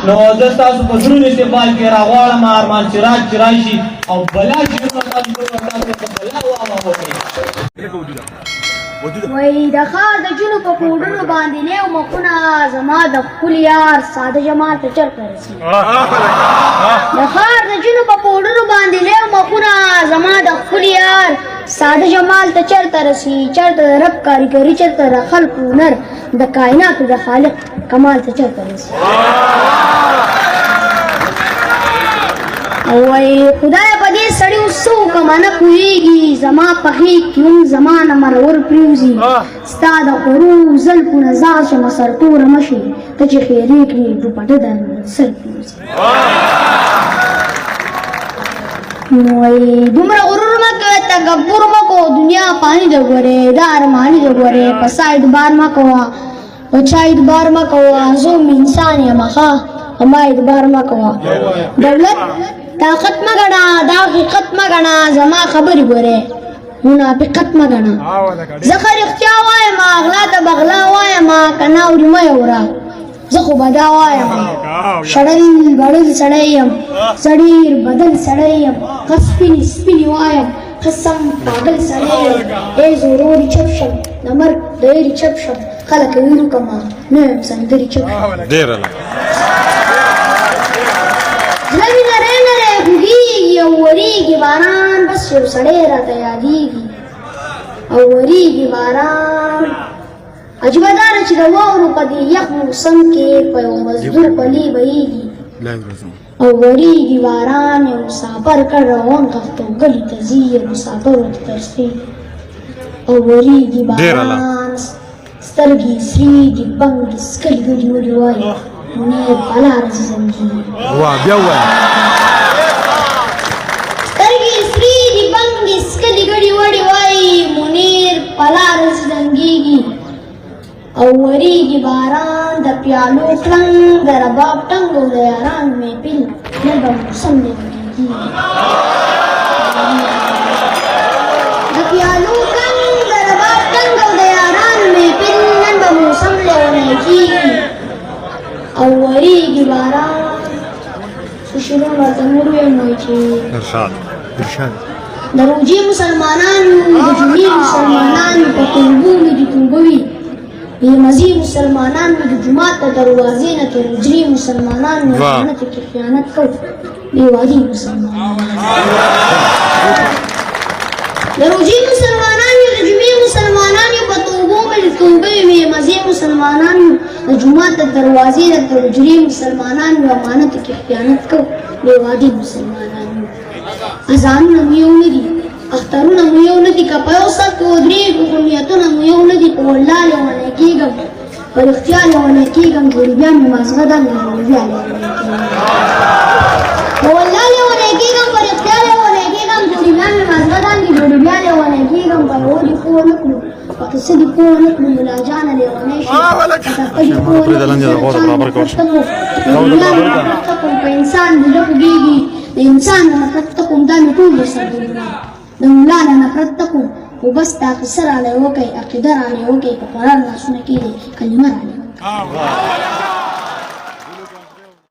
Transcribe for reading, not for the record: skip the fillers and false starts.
نو زه ستاسو په زړونو استقبال کې راغواړم ارمان سراج چې راشي او بلا شعرونه تاسو ته بلا وامه وکړي. وای د ښار د جنو په کوډونو باندې لیو مخونه زما د ښکلي یار ساده جمال ته چرته رسي. د ښار د جنو په کوډونو باندې لیو مخونه زما د ښکلي یار ساده جمال ته چرته رسي. چرته د رب کاریګري، چرته د خلقو هنر، د کائناتو د خالق کمال ته چرته رسي. وای خدای په دې سړی اوس څه وکړمه نه پوهېږي. زما په غېږ کې هم زما نه مرور پرېوځي. ستا د خورو زلفو نه ځار شمه سرتوره مه شي، ته چې خیرې کړې دوپټه در سر پرېوځي. وای دومره غرور مه کوه، تکبر مه کوه، دنیا فاني ده ګورې، دا ارماني ده ګورې، په سا اعتبار مه کوه، په چا اعتبار مه کوه. زه هم انسان یم ښه، ما اعتبار مه کوه. دولت طاقت مه ګڼه، دا حقیقت مه ګڼه، زما خبرې ګورې منافقت مه ګڼه. زه ښه رښتیا وایم، غلا ته بغلا وایم، که نه اورې مه یې وره، زه خو به دا وایم. شړل بړل سړی یم، زړیر بدل سړی یم، ښه سپینې سپینې وایم، ښه سم پاگل سړی یم. ای زوروري چپ شم، د مرګ د ویرې چپ شم، خلک ویل وکړمه نه یم سندرې چپ شم. زړه مې نری نری خوږېږي او ورېږي باران، بس یو سړی راته یادېږي او ورېږي باران. عجیبه دا ده چې د واورو په دې یخ موسم کې په یو مزدور پلي بهېږي او ورېږي باران. یو مسافر کډ روان غفتو ګلي ته ځي، یو مسافر ورته ترسېږي او ورېږي باران. سترګې سرېږي بنګې سکلي ګډې وډې وایي، منیر په لاره ځي زنګېږي. سترګې سرېږي بنګې سکلي ګډې وډې وایي، منیر په لاره ځي زنګېږي او ورېږي باران. د پیالو کلنګ، د رباب ټنګ او د یارانو محفل نن به موسم لګېږي. د پیالو کلنګ، د رباب ټنګ او د یارانو محفل نن به موسم لګېږي او ورېږي باران. څه شعرونه راته نور ویم وایي چې د روژې مسلمانانو، د جمعې مسلمانانو په قلبونو دې توبه وي. بېمزې مسلمانان مې د جومات د دروازې نه تر حجرې مسلمانان مې خیانت کې خیانت کو بېوادي مسلمانان. د روژې مسلمانان یو، د جمعې مسلمانان یو، په توبو مې د توبه وي. بېمزې مسلمانان یو، د جومات د دروازې نه تر حجرې مسلمانان یو، امانت کې خیانت کو بېوادي مسلمانان یو. اذانونه مو یو نه دي، اخترونه مو یو نه دي، که په یو صف کې ودرېږو خو نیتونه مو یو نه دي. په والله لیونی کېږم، په رښتیا لیونی کېږم، جوړې بیا مې مازغه دنګه جوړې بیا لیونی کېږم. په والله لیونی کېږم، په رښتیا لیونی کېږم، جوړې بیا مې مازغه دنګې جوړې بیا لیونی کېږم. په یوه دې پوه نه کړو، په قصه دې پوه نه کړو، ملا جانه لیونی شي، په تفته دې پوه نه کړو، په انسان دې نه پوهېږي، د انسان نه نفرت ته کوم، دا مې ټول درسره دلونه د ملا نه نفرت ته کوم. خو بس تا قصه رالی وکئ، عقیده رالی وکئ، په قرآن لاسونه کښېږدئ، کلمه رالی وکئ.